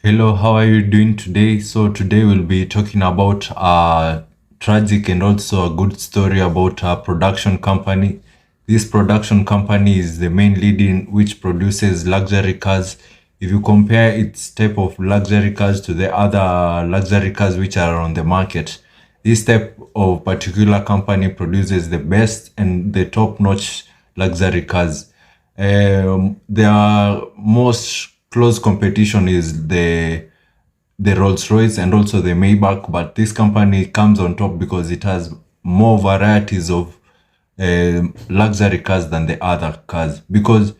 Hello, how are you doing today? So today we'll be talking about a tragic and also a good story about a production company. This production company is the main lead in which produces luxury cars. If you compare its type of luxury cars to the other luxury cars which are on the market, this type of particular company produces the best and the top-notch luxury cars. Their most close competition is the Rolls-Royce and also the Maybach, but this company comes on top because it has more varieties of luxury cars than the other cars. Because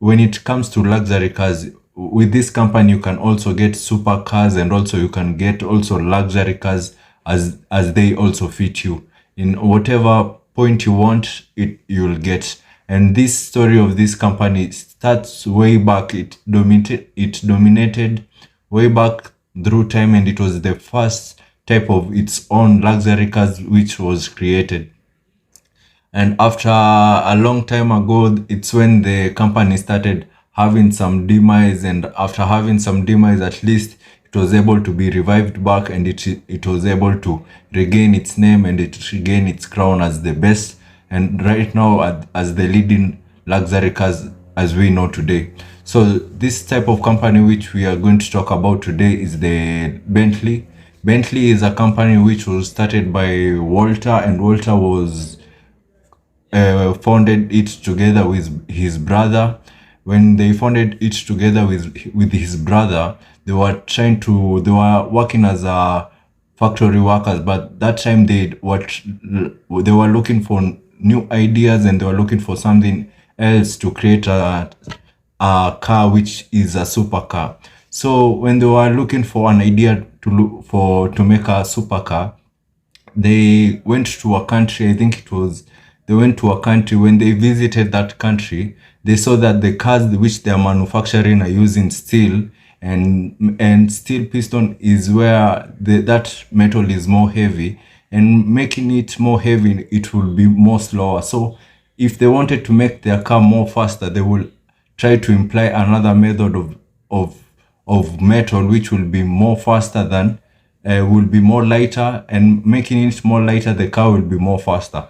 when it comes to luxury cars, with this company you can also get supercars and also you can get also luxury cars as they also fit you in whatever point you want it you'll get. And this story of this company starts way back. It dominated way back through time, and it was the first type of its own luxury cars which was created. And after a long time ago, it's when the company started having some demise. And after having some demise, at least it was able to be revived back, and it was able to regain its name and it regain its crown as the best. And right now, as the leading luxury cars as we know today. So this type of company which we are going to talk about today is the Bentley. Bentley is a company which was started by Walter, and Walter was founded it together with his brother. When they founded it together with his brother, they were working as a factory workers, but that time they were looking for new ideas, and they were looking for something else to create a car which is a supercar. So when they were looking for an idea to make a supercar, they went to a country. I think it was they went to a country. When they visited that country, they saw that the cars which they are manufacturing are using steel, and steel piston is where that metal is more heavy, and making it more heavy, it will be more slower. So if they wanted to make their car more faster, they will try to imply another method of metal which will be more faster than will be more lighter, and making it more lighter, the car will be more faster.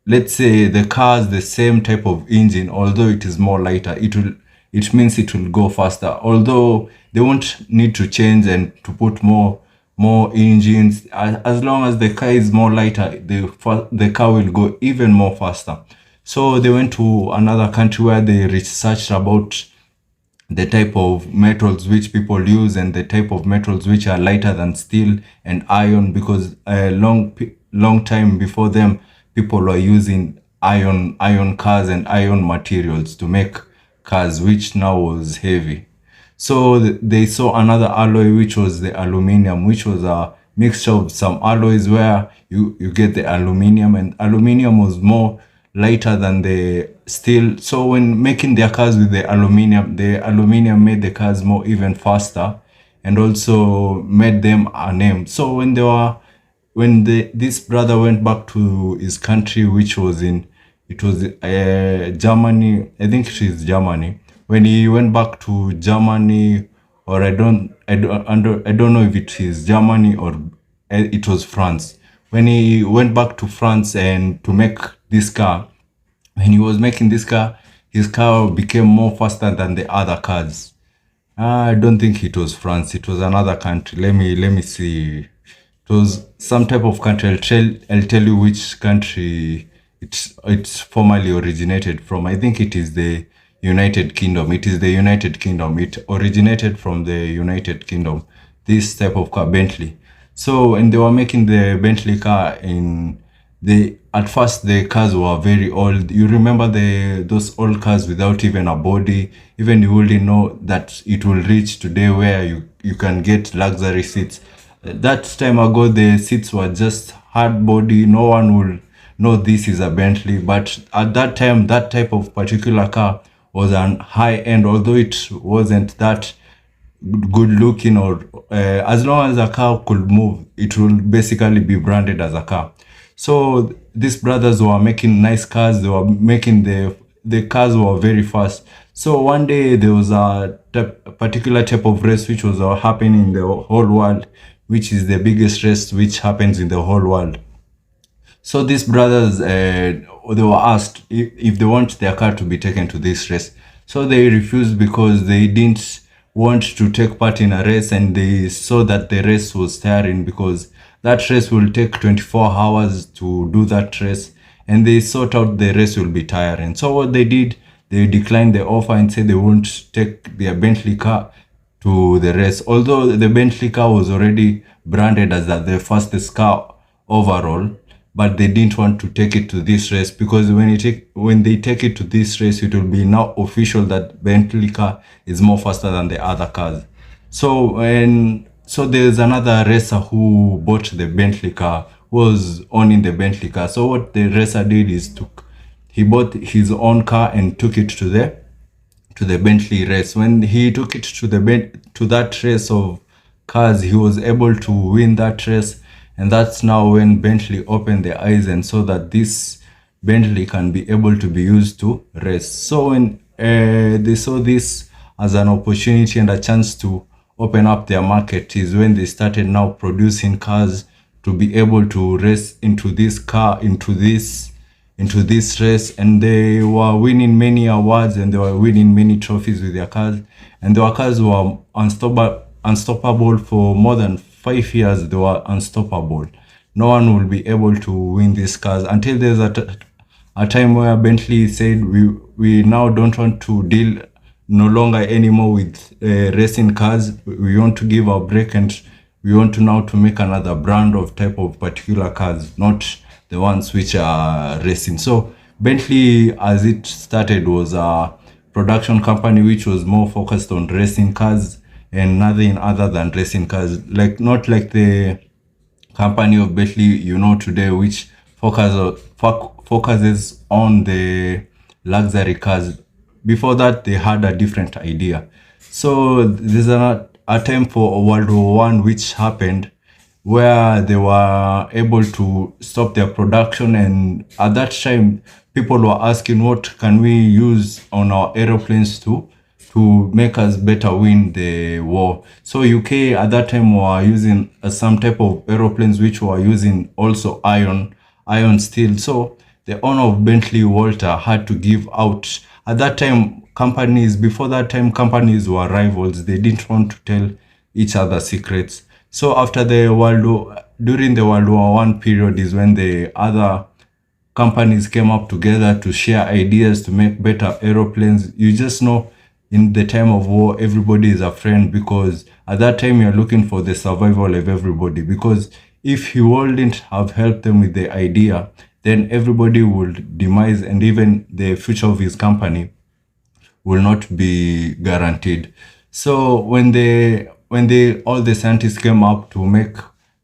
Let's say the car has the same type of engine, although it is more lighter, it means it will go faster. Although they won't need to change and to put more engines, as long as the car is more lighter, the car will go even more faster. So they went to another country where they researched about the type of metals which people use and the type of metals which are lighter than steel and iron, because a long time before them, people were using iron cars and iron materials to make cars, which now was heavy. So they saw another alloy, which was the aluminium, which was a mixture of some alloys where you get the aluminium, and aluminium was more lighter than the steel. So when making their cars with the aluminium made the cars more even faster, and also made them a name. So this brother went back to his country, which was Germany. I think it is Germany. When he went back to Germany, or I don't know if it is Germany or it was France. When he went back to France and to make this car, when he was making this car, his car became more faster than the other cars. I don't think it was France. It was another country. Let me see. It was some type of country. I'll tell you which country it's formerly originated from. I think it is the United Kingdom. It is the United Kingdom. It originated from the United Kingdom. This type of car, Bentley. So when they were making the Bentley car at first the cars were very old. You remember those old cars without even a body. Even you wouldn't know that it will reach today where you can get luxury seats. That time ago, the seats were just hard body. No one will know this is a Bentley. But at that time, that type of particular car was an high end, although it wasn't that good looking, or as long as a car could move, it will basically be branded as a car. So these brothers were making nice cars. They were making the cars were very fast. So one day there was a particular type of race which was happening in the whole world, which is the biggest race which happens in the whole world. So these brothers, they were asked if they want their car to be taken to this race. So they refused because they didn't want to take part in a race, and they saw that the race was tiring because that race will take 24 hours to do that race, and they thought out the race will be tiring. So what they did, they declined the offer and said they won't take their Bentley car to the race. Although the Bentley car was already branded as the fastest car overall, but they didn't want to take it to this race because when they take it to this race, it will be now official that Bentley car is more faster than the other cars. So there's another racer who bought the Bentley car, who was owning the Bentley car. So what the racer did is he bought his own car and took it to the Bentley race. When he took it to that race of cars, he was able to win that race, and that's now when Bentley opened their eyes and saw that this Bentley can be able to be used to race. So when they saw this as an opportunity and a chance to open up their market, is when they started now producing cars to be able to race into this race, and they were winning many awards and they were winning many trophies with their cars, and their cars were unstoppable for more than 5 years. They were unstoppable. No one will be able to win these cars until there's a time where Bentley said we now don't want to deal no longer anymore with racing cars. We want to give a break, and we want to now to make another brand of type of particular cars, not the ones which are racing. So Bentley, as it started, was a production company which was more focused on racing cars and nothing other than racing cars. Not like the company of Bentley today, which focuses on the luxury cars. Before that, they had a different idea. So there's a time for World War One which happened, where they were able to stop their production, and at that time people were asking what can we use on our aeroplanes to make us better win the war. So UK at that time were using some type of aeroplanes which were using also iron steel. So the owner of Bentley, Walter, had to give out. At that time, before that time, companies were rivals. They didn't want to tell each other secrets. So after during the World War One period is when the other companies came up together to share ideas to make better aeroplanes. You just know, in the time of war, everybody is a friend, because at that time you're looking for the survival of everybody. Because if you wouldn't have helped them with the idea, then everybody would demise, and even the future of his company will not be guaranteed. So when all the scientists came up to make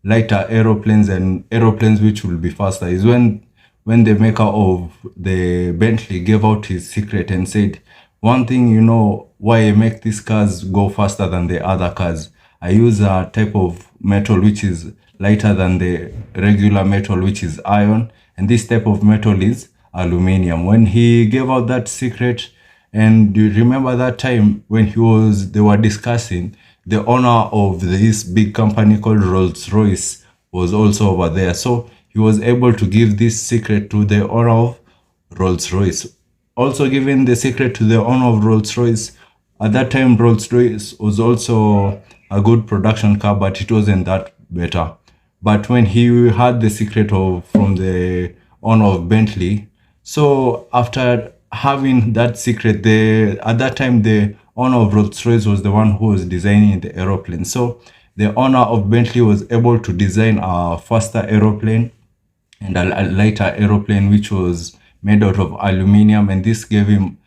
lighter aeroplanes and aeroplanes which will be faster, is when the maker of the Bentley gave out his secret and said, one thing, why I make these cars go faster than the other cars. I use a type of metal which is lighter than the regular metal, which is iron, and this type of metal is aluminium. When he gave out that secret, and do you remember that time when they were discussing, the owner of this big company called Rolls-Royce was also over there. So he was able to give this secret to the owner of Rolls-Royce. Also giving the secret to the owner of Rolls-Royce. At that time, Rolls-Royce was also a good production car, but it wasn't that better. But when he had the secret from the owner of Bentley, so after having that secret, at that time the owner of Rolls-Royce was the one who was designing the aeroplane. So the owner of Bentley was able to design a faster aeroplane and a lighter aeroplane, which was made out of aluminium, and this gave him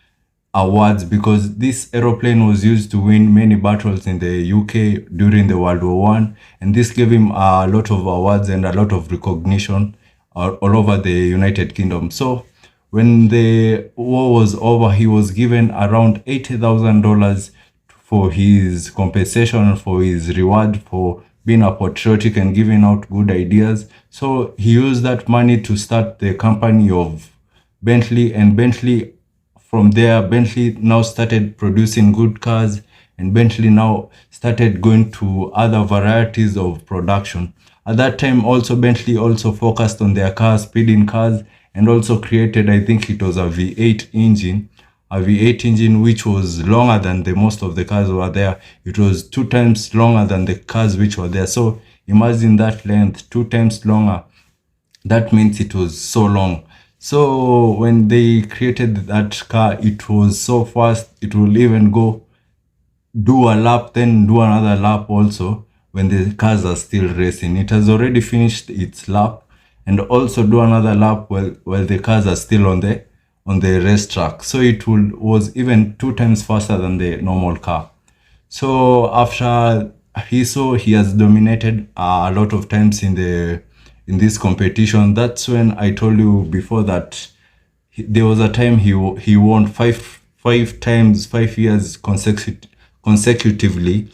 awards because this aeroplane was used to win many battles in the UK during the World War One, and this gave him a lot of awards and a lot of recognition all over the United Kingdom. So when the war was over, he was given around $80,000 for his compensation, for his reward for being a patriotic and giving out good ideas. So he used that money to start the company of Bentley, and Bentley from there, Bentley now started producing good cars, and Bentley now started going to other varieties of production. At that time, also Bentley also focused on their cars, speeding cars, and also created, I think it was a V8 engine, which was longer than the most of the cars were there. It was 2 times longer than the cars which were there. So imagine that length, 2 times longer. That means it was so long. So when they created that car, it was so fast. It will even go do a lap, then do another lap also when the cars are still racing. It has already finished its lap and also do another lap while the cars are still on the racetrack. So it was even 2 times faster than the normal car. So after he has dominated a lot of times in this competition. That's when I told you before that there was a time he won five times, 5 years consecutively,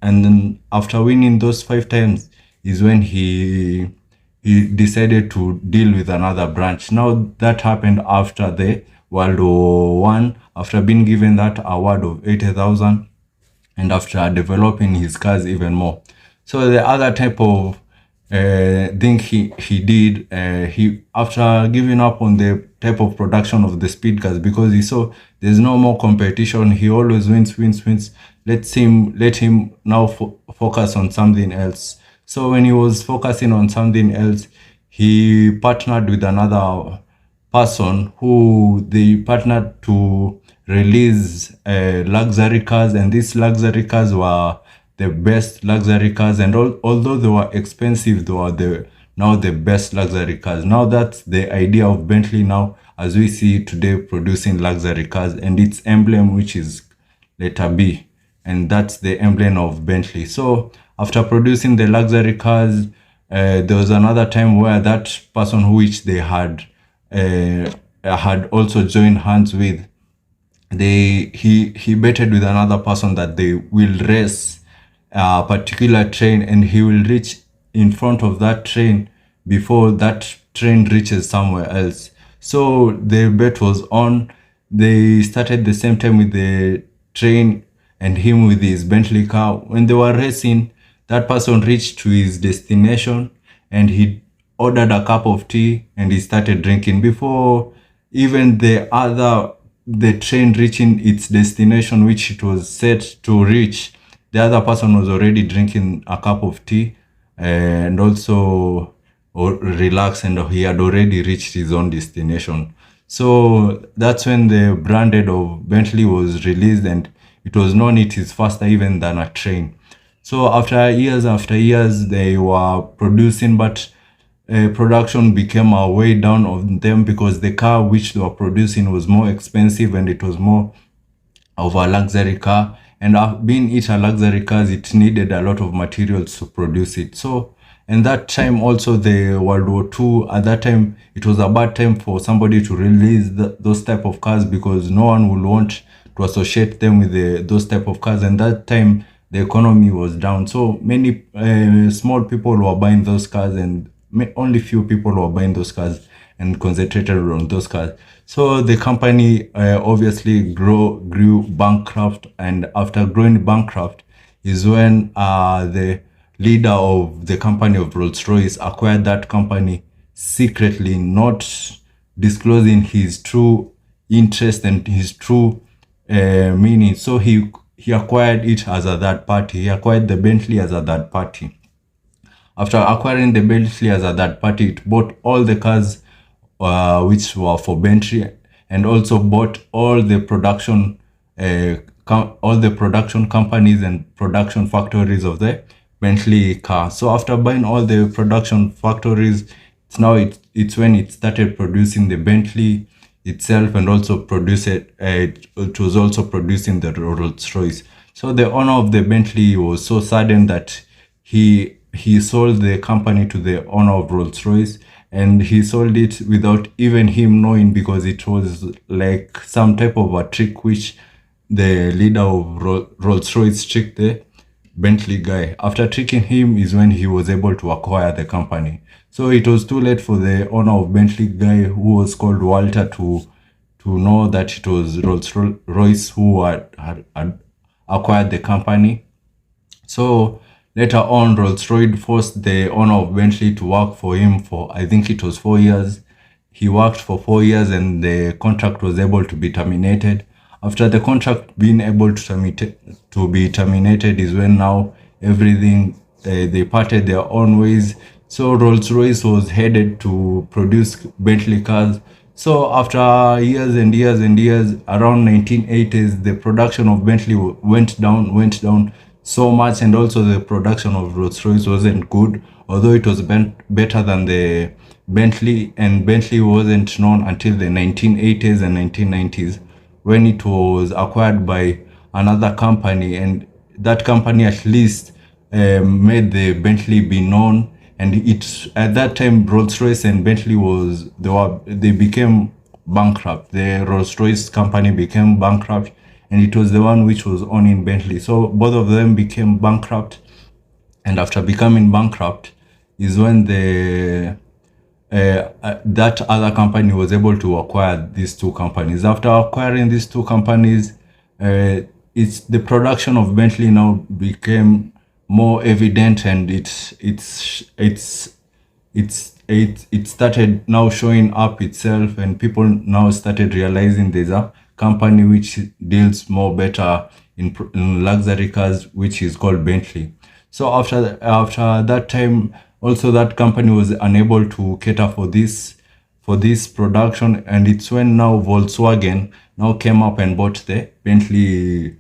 and then after winning those 5 times is when he decided to deal with another branch. Now that happened after the World War One, after being given that award of 80,000, and after developing his cars even more. So the other type of thing he did, he after giving up on the type of production of the speed cars, because he saw there's no more competition, he always wins. Let him now focus on something else. So when he was focusing on something else, he partnered with another person who they partnered to release luxury cars, and these luxury cars were the best luxury cars, and although they were expensive, they were now the best luxury cars. Now that's the idea of Bentley now, as we see today, producing luxury cars, and its emblem, which is letter B, and that's the emblem of Bentley. So after producing the luxury cars, there was another time where that person which they had also joined hands with, he betted with another person that they will race a particular train, and he will reach in front of that train before that train reaches somewhere else. So the bet was on. They started the same time with the train and him with his Bentley car. When they were racing, that person reached to his destination and he ordered a cup of tea and he started drinking. Before even the train reaching its destination, which it was set to reach, the other person was already drinking a cup of tea and also relaxed, and he had already reached his own destination. So that's when the branded of Bentley was released, and it was known it is faster even than a train. So after years, they were producing, but production became a way down on them because the car which they were producing was more expensive and it was more of a luxury car. And being it a luxury cars, it needed a lot of materials to produce it. So, and that time also the World War II, at that time, it was a bad time for somebody to release those type of cars because no one would want to associate them with those type of cars. And that time, the economy was down. So many small people were buying those cars, and only few people were buying those cars and concentrated on those cars. So the company obviously grew bankrupt, and after growing bankrupt is when the leader of the company of Rolls-Royce acquired that company secretly, not disclosing his true interest and his true meaning. So he acquired it as a third party. He acquired the Bentley as a third party. After acquiring the Bentley as a third party, it bought all the cars which were for Bentley, and also bought all the production companies and production factories of the Bentley car. So after buying all the production factories, it's when it started producing the Bentley itself, and also it was also producing the Rolls-Royce. So the owner of the Bentley was so saddened that he sold the company to the owner of Rolls-Royce, and he sold it without even him knowing, because it was like some type of a trick which the leader of Rolls-Royce tricked the Bentley guy. After tricking him is when he was able to acquire the company. So it was too late for the owner of Bentley guy, who was called Walter, to to know that it was Rolls-Royce who had acquired the company. So later on, Rolls-Royce forced the owner of Bentley to work for him for, I think it was 4 years. He worked for 4 years and the contract was able to be terminated. After the contract being able to be terminated is when now everything, they parted their own ways. So Rolls-Royce was headed to produce Bentley cars. So after years and years and years, around 1980s, the production of Bentley went down so much, and also the production of Rolls-Royce wasn't good, although it was better than the Bentley, and Bentley wasn't known until the 1980s and 1990s when it was acquired by another company, and that company at least made the Bentley be known. And it's at that time Rolls-Royce and Bentley they became bankrupt. The Rolls-Royce company became bankrupt, and it was the one which was owning Bentley. So both of them became bankrupt, and after becoming bankrupt is when that other company was able to acquire these two companies. After acquiring these two companies, it's the production of Bentley now became more evident, and it started now showing up itself, and people now started realizing there's a company which deals more better in luxury cars, which is called Bentley. So after that time, also that company was unable to cater for this production, and it's when now Volkswagen now came up and bought the Bentley,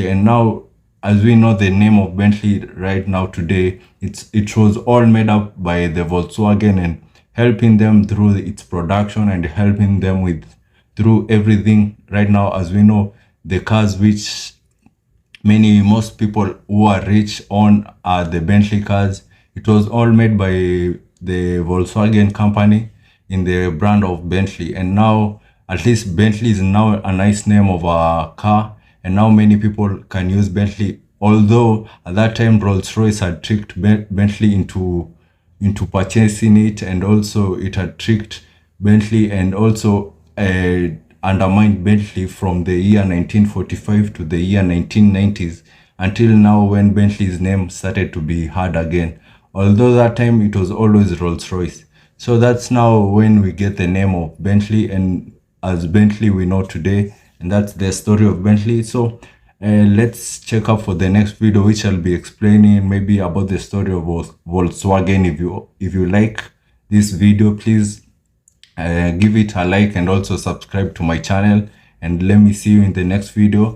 and now, as we know, the name of Bentley right now today, it was all made up by the Volkswagen, and helping them through its production and helping them through everything. Right now, as we know, the cars which most people who are rich own are the Bentley cars. It was all made by the Volkswagen company in the brand of Bentley, and now at least Bentley is now a nice name of a car, and now many people can use Bentley. Although at that time Rolls-Royce had tricked Bentley into purchasing it, and also it had tricked Bentley, and also undermined Bentley from the year 1945 to the year 1990s, until now when Bentley's name started to be heard again. Although that time it was always Rolls-Royce. So that's now when we get the name of Bentley, and as Bentley we know today, and that's the story of Bentley. So let's check out for the next video, which I'll be explaining maybe about the story of Volkswagen. If you like this video, please give it a like and also subscribe to my channel, and let me see you in the next video.